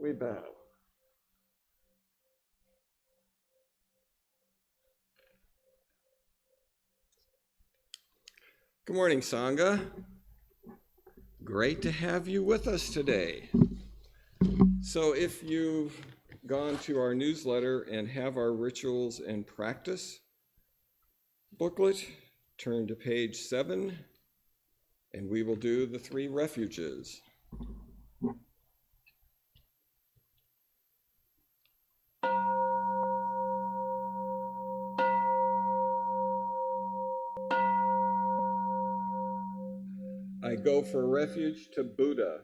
we bow. Good morning, Sangha. Great to have you with us today. So if you've gone to our newsletter and have our rituals and practice booklet, turn to page 7, and we will do the 3 refuges. I go for refuge to Buddha,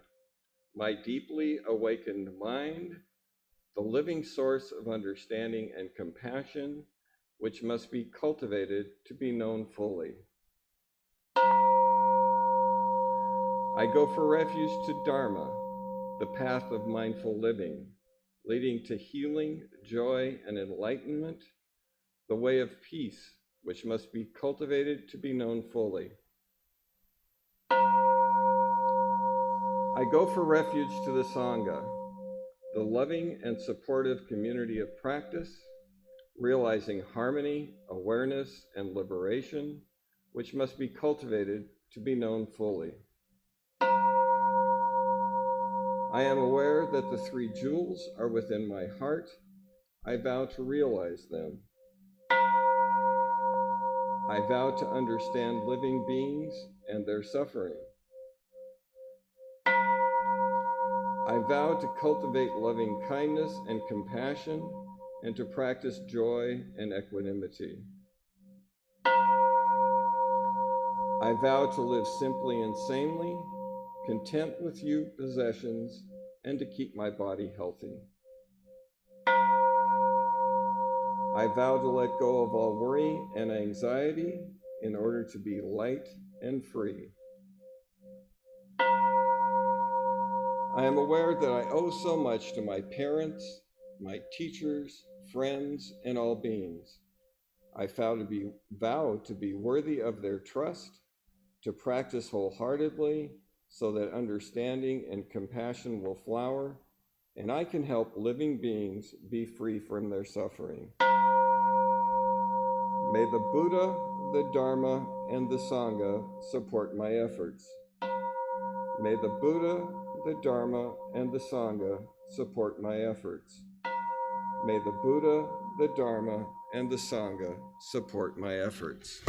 my deeply awakened mind, the living source of understanding and compassion, which must be cultivated to be known fully. I go for refuge to Dharma, the path of mindful living, leading to healing, joy, and enlightenment, the way of peace, which must be cultivated to be known fully. I go for refuge to the Sangha, the loving and supportive community of practice, realizing harmony, awareness, and liberation, which must be cultivated to be known fully. I am aware that the 3 jewels are within my heart. I vow to realize them. I vow to understand living beings and their suffering. I vow to cultivate loving kindness and compassion and to practice joy and equanimity. I vow to live simply and sanely, content with few possessions, and to keep my body healthy. I vow to let go of all worry and anxiety in order to be light and free. I am aware that I owe so much to my parents, my teachers, friends, and all beings. I vow to be worthy of their trust, to practice wholeheartedly so that understanding and compassion will flower, and I can help living beings be free from their suffering. May the Buddha, the Dharma, and the Sangha support my efforts. May the Buddha, the Dharma, and the Sangha support my efforts. May the Buddha, the Dharma, and the Sangha support my efforts.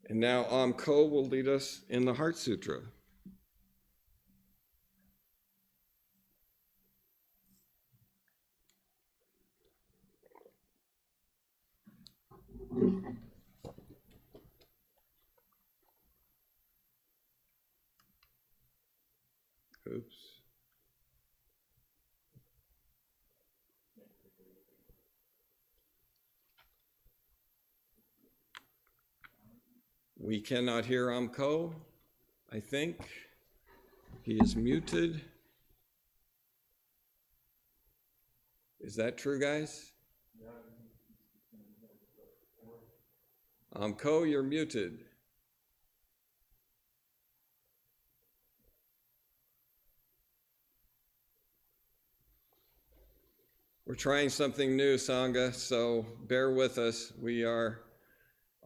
And now Ko will lead us in the Heart Sutra. Oops. We cannot hear Ko, I think. He is muted. Is that true, guys? Ko, you're muted. We're trying something new, Sangha, so bear with us. We are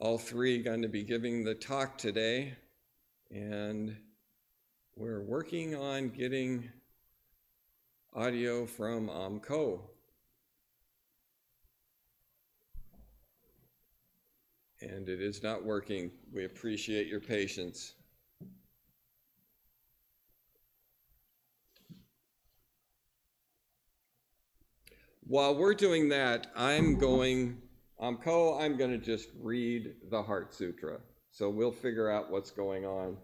all 3 going to be giving the talk today, and we're working on getting audio from Ko. And it is not working. We appreciate your patience. While we're doing that, I'm going to just read the Heart Sutra. So we'll figure out what's going on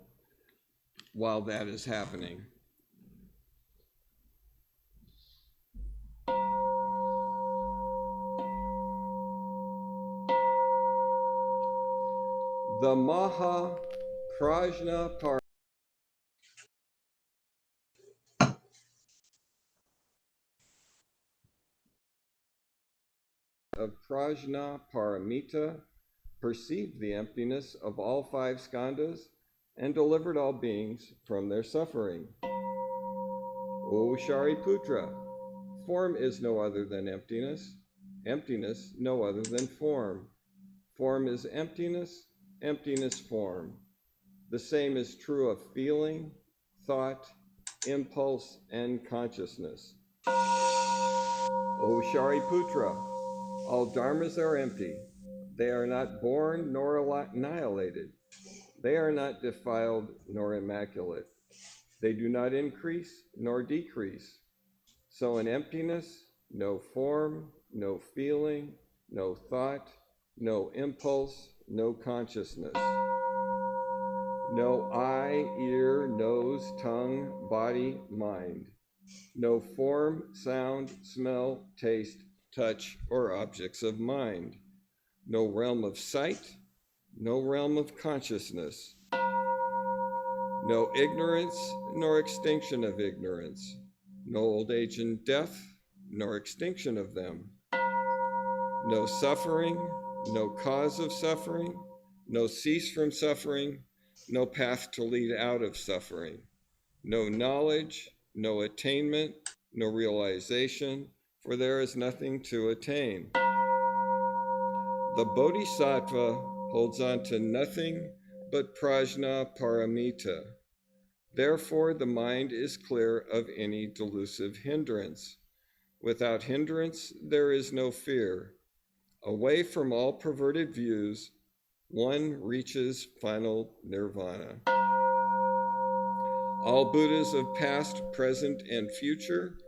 while that is happening. The Maha Prajna prajna paramita, perceived the emptiness of all five skandhas, and delivered all beings from their suffering. O Shariputra, form is no other than emptiness, emptiness no other than form. Form is emptiness, emptiness form. The same is true of feeling, thought, impulse, and consciousness. O Shariputra, all dharmas are empty. They are not born nor annihilated. They are not defiled nor immaculate. They do not increase nor decrease. So in emptiness, no form, no feeling, no thought, no impulse, no consciousness. No eye, ear, nose, tongue, body, mind. No form, sound, smell, taste, touch, or objects of mind. No realm of sight, no realm of consciousness. No ignorance, nor extinction of ignorance. No old age and death, nor extinction of them. No suffering, no cause of suffering, no cease from suffering, no path to lead out of suffering. No knowledge, no attainment, no realization, for there is nothing to attain. The bodhisattva holds on to nothing but prajna paramita. Therefore, the mind is clear of any delusive hindrance. Without hindrance, there is no fear. Away from all perverted views, one reaches final nirvana. All Buddhas of past, present, and future,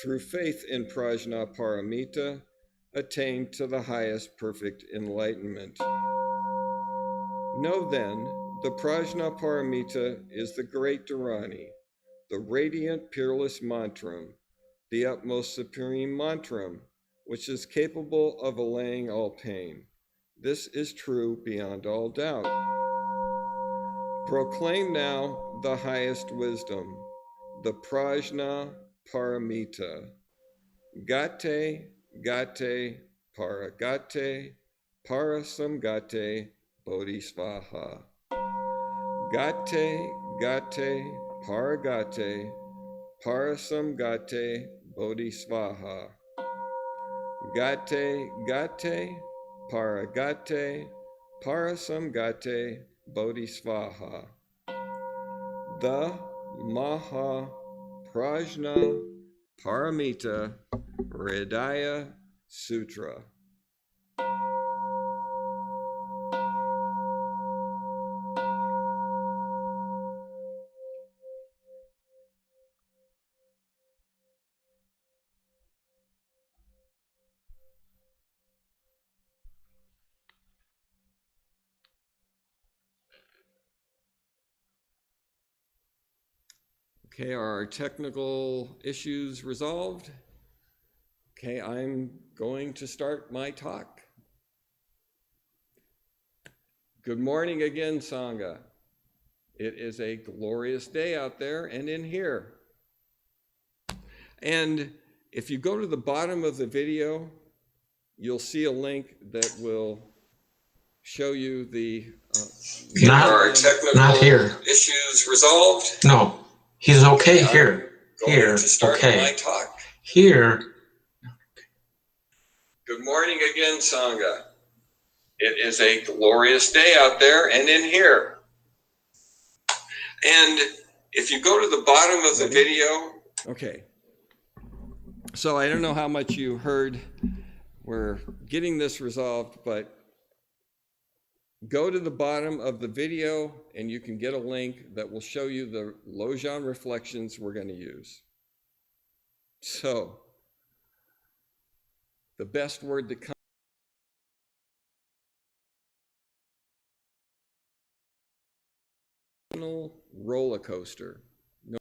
through faith in prajna paramita, attain to the highest perfect enlightenment. Know then, the prajna paramita is the great dharani, the radiant, peerless mantram, the utmost supreme mantram, which is capable of allaying all pain. This is true beyond all doubt. Proclaim now the highest wisdom, the prajna paramita. Gate, gate, paragate, parasamgate, bodhisvaha. Gate, gate, paragate, parasamgate, bodhisvaha. Gate, gate, paragate, parasamgate, bodhisvaha. The Maha Prajna Paramita Hridaya Sutra. Okay, are our technical issues resolved? Okay, I'm going to start my talk. Good morning again, Sangha. It is a glorious day out there and in here. And if you go to the bottom of the video, you'll see a link that will show you the not here. Issues resolved. No, he's okay here. Here, To start okay. my talk. Here. Good morning again, Sangha. It is a glorious day out there and in here. And if you go to the bottom of the video. Okay. So I don't know how much you heard. We're getting this resolved, but go to the bottom of the video and you can get a link that will show you the Lojong reflections we're going to use. So, the best word to come. Roller coaster. No.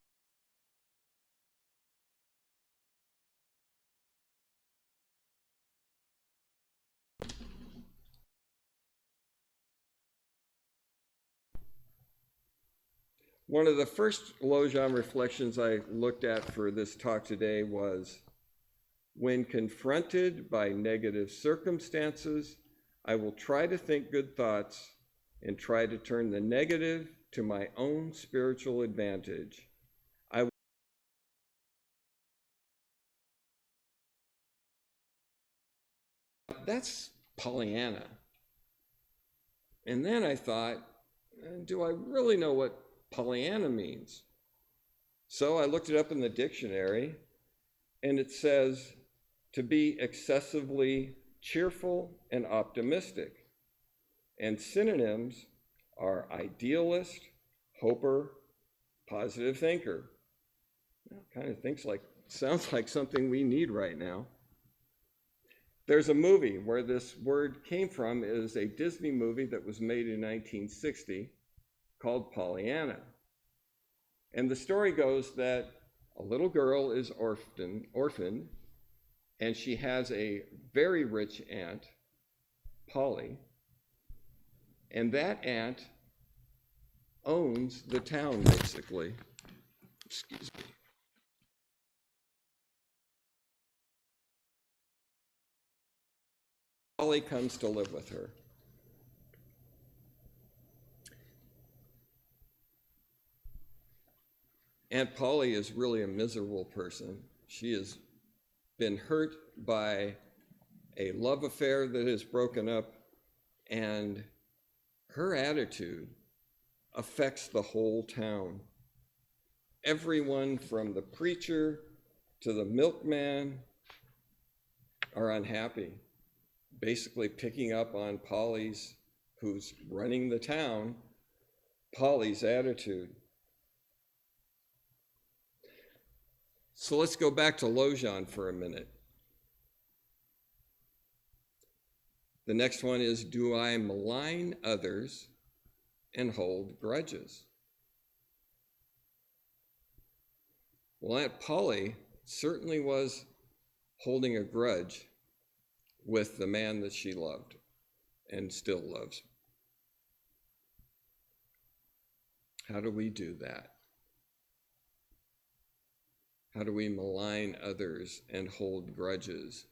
One of the first Lojong reflections I looked at for this talk today was When confronted by negative circumstances, I will try to think good thoughts and try to turn the negative to my own spiritual advantage. That's Pollyanna. And then I thought, do I really know what Pollyanna means? So I looked it up in the dictionary, and it says to be excessively cheerful and optimistic. And synonyms are idealist, hoper, positive thinker. Kind of sounds like something we need right now. There's a movie where this word came from. It is a Disney movie that was made in 1960 called Pollyanna. And the story goes that a little girl is orphaned, and she has a very rich aunt, Polly, and that aunt owns the town, basically. Excuse me. Polly comes to live with her. Aunt Polly is really a miserable person. She has been hurt by a love affair that is broken up, and her attitude affects the whole town. Everyone from the preacher to the milkman are unhappy, basically picking up on Polly's, who's running the town, Polly's attitude. So let's go back to Lojan for a minute. The next one is, do I malign others and hold grudges? Well, Aunt Polly certainly was holding a grudge with the man that she loved and still loves. How do we do that? How do we malign others and hold grudges?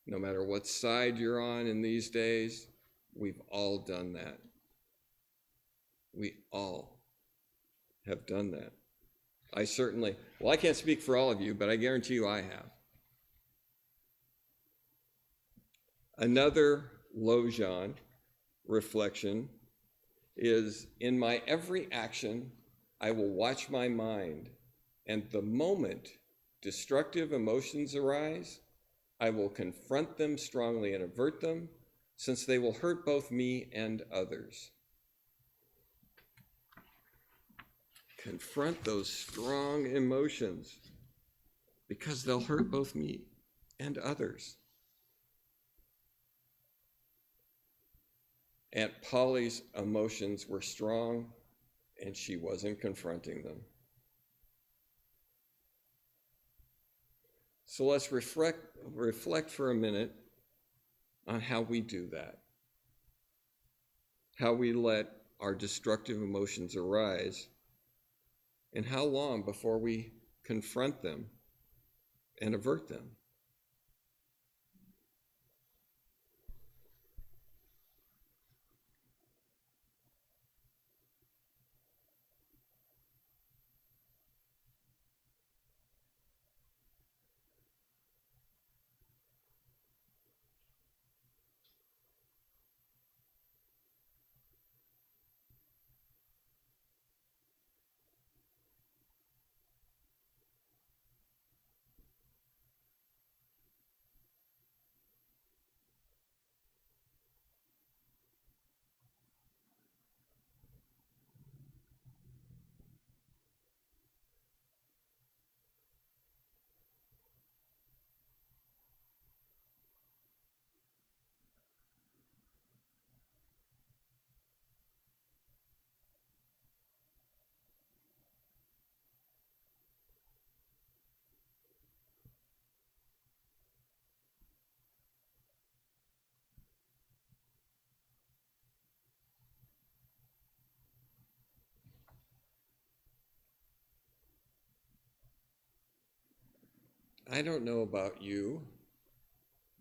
No matter what side you're on in these days, we've all done that. We all have done that. I can't speak for all of you, but I guarantee you I have. Another Lojan reflection is, in my every action, I will watch my mind, and the moment destructive emotions arise, I will confront them strongly and avert them, since they will hurt both me and others. Confront those strong emotions, because they'll hurt both me and others. Aunt Polly's emotions were strong, and she wasn't confronting them. So let's reflect for a minute on how we do that. How we let our destructive emotions arise, and how long before we confront them and avert them. I don't know about you,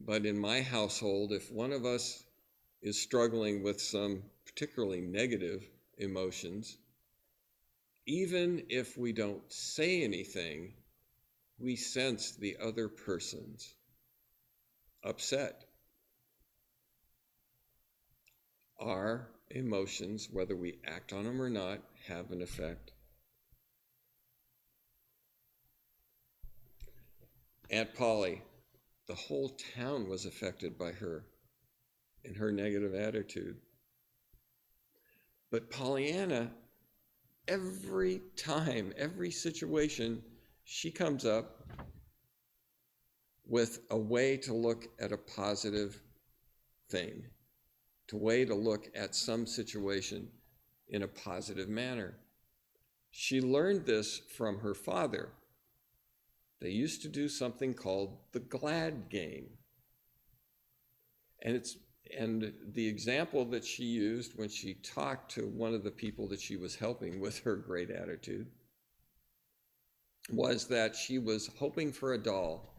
but in my household, if one of us is struggling with some particularly negative emotions, even if we don't say anything, we sense the other person's upset. Our emotions, whether we act on them or not, have an effect. Aunt Polly, the whole town was affected by her and her negative attitude. But Pollyanna, every time, every situation, she comes up with a way to look at a positive thing, a way to look at some situation in a positive manner. She learned this from her father. They used to do something called the glad game. And the example that she used when she talked to one of the people that she was helping with her great attitude was that she was hoping for a doll,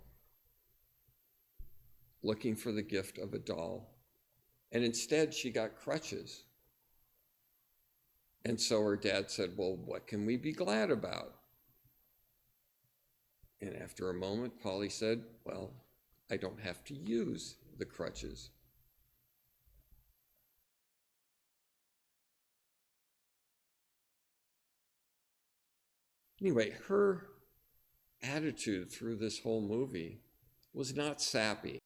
looking for the gift of a doll. And instead she got crutches. And so her dad said, well, what can we be glad about? And after a moment, Polly said, well, I don't have to use the crutches. Anyway, her attitude through this whole movie was not sappy.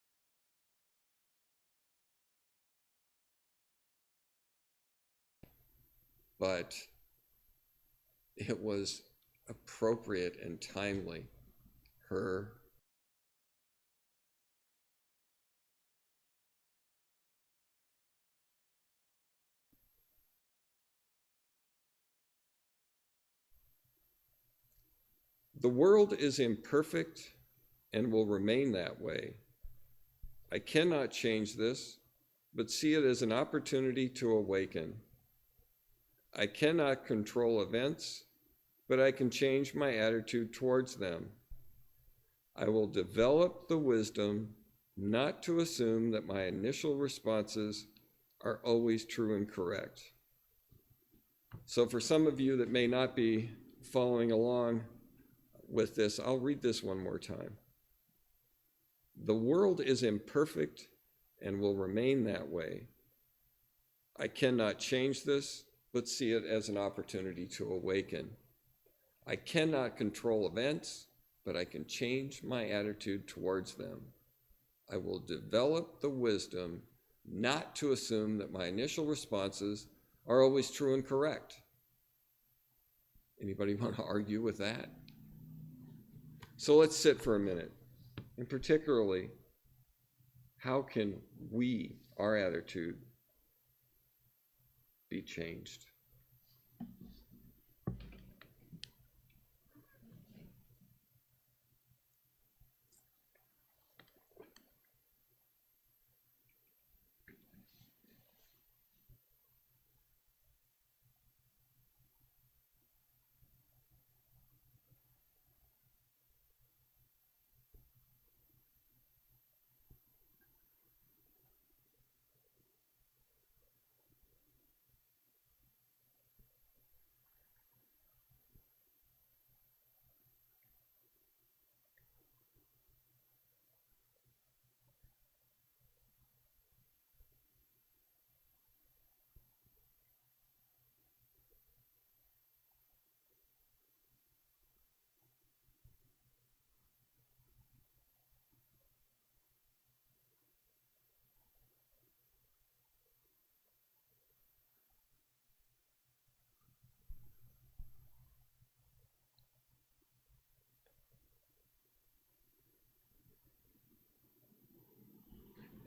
But it was appropriate and timely. The world is imperfect and will remain that way. I cannot change this, but see it as an opportunity to awaken. I cannot control events, but I can change my attitude towards them. I will develop the wisdom not to assume that my initial responses are always true and correct. So for some of you that may not be following along with this, I'll read this one more time. The world is imperfect and will remain that way. I cannot change this, but see it as an opportunity to awaken. I cannot control events, but I can change my attitude towards them. I will develop the wisdom not to assume that my initial responses are always true and correct. Anybody want to argue with that? So let's sit for a minute. And particularly, how can our attitude, be changed?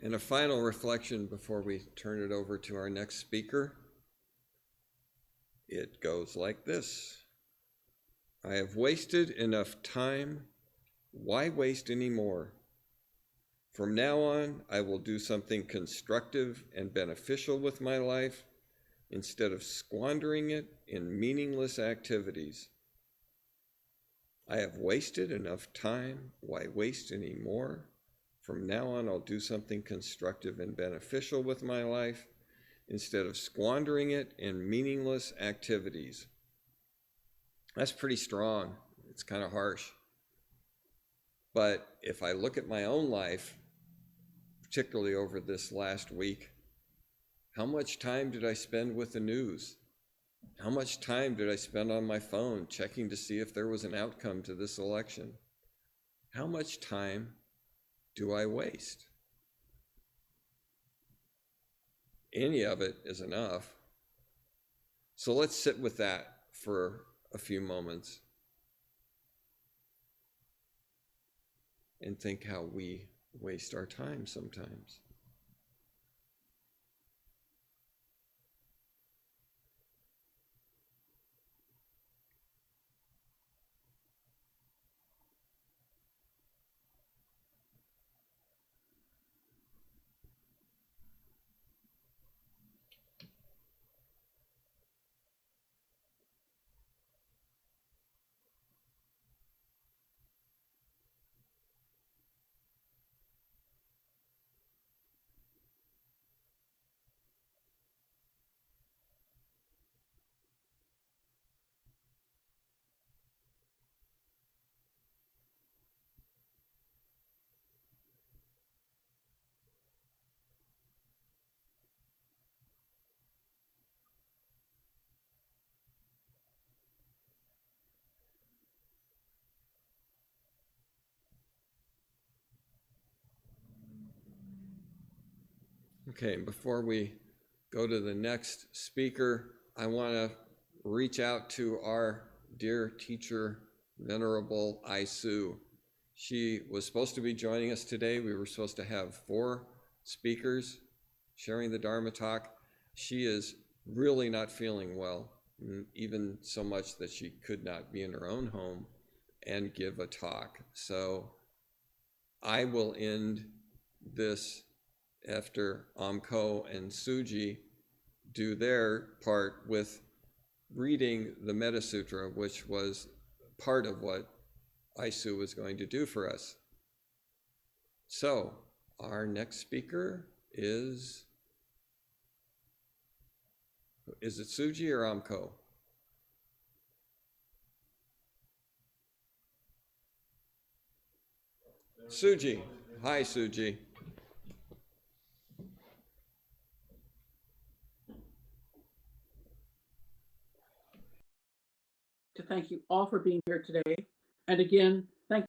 And a final reflection before we turn it over to our next speaker. It goes like this. I have wasted enough time. Why waste any more? From now on, I will do something constructive and beneficial with my life instead of squandering it in meaningless activities. I have wasted enough time. Why waste any more? From now on, I'll do something constructive and beneficial with my life instead of squandering it in meaningless activities. That's pretty strong. It's kind of harsh. But if I look at my own life, particularly over this last week, how much time did I spend with the news? How much time did I spend on my phone checking to see if there was an outcome to this election? How much time do I waste? Any of it is enough. So let's sit with that for a few moments and think how we waste our time sometimes. Okay, before we go to the next speaker, I want to reach out to our dear teacher, Venerable Aisu. She was supposed to be joining us today. We were supposed to have 4 speakers sharing the Dharma talk. She is really not feeling well, even so much that she could not be in her own home and give a talk. So I will end this after Amko and Suji do their part with reading the Metta Sutra, which was part of what Aisu was going to do for us. So our next speaker is it Suji or Amko? Suji. Hi, Suji. To thank you all for being here today. And again, thank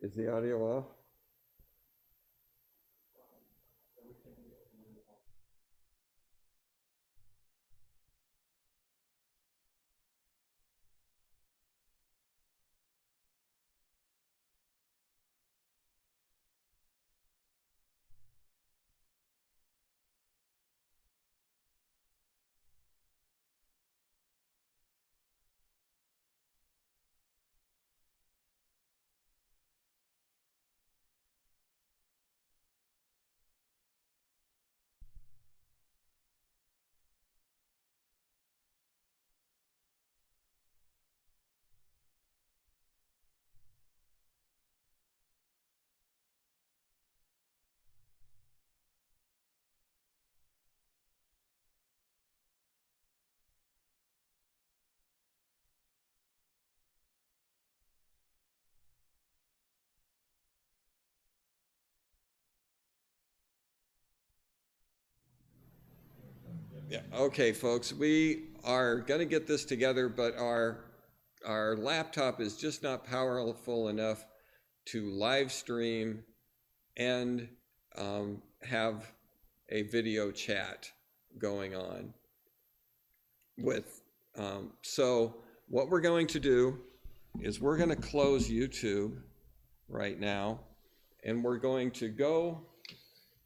Is the audio off? Yeah, okay, folks, we are going to get this together, but our laptop is just not powerful enough to live stream and have a video chat going on with. So what we're going to do is we're going to close YouTube right now, and we're going to go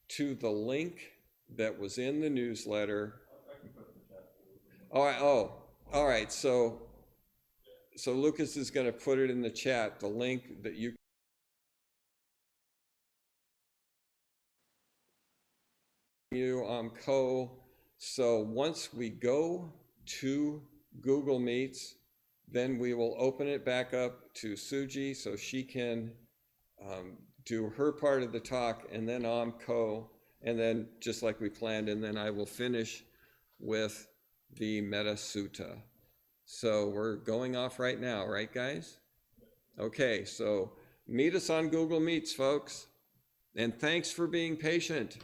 to the link that was in the newsletter. All right. Oh, all right. So Lucas is going to put it in the chat, the link that you So once we go to Google Meets, then we will open it back up to Suji so she can do her part of the talk, and then and then just like we planned, and then I will finish with the Metta Sutta. So we're going off right now, right guys? Okay, so meet us on Google Meets, folks. And thanks for being patient.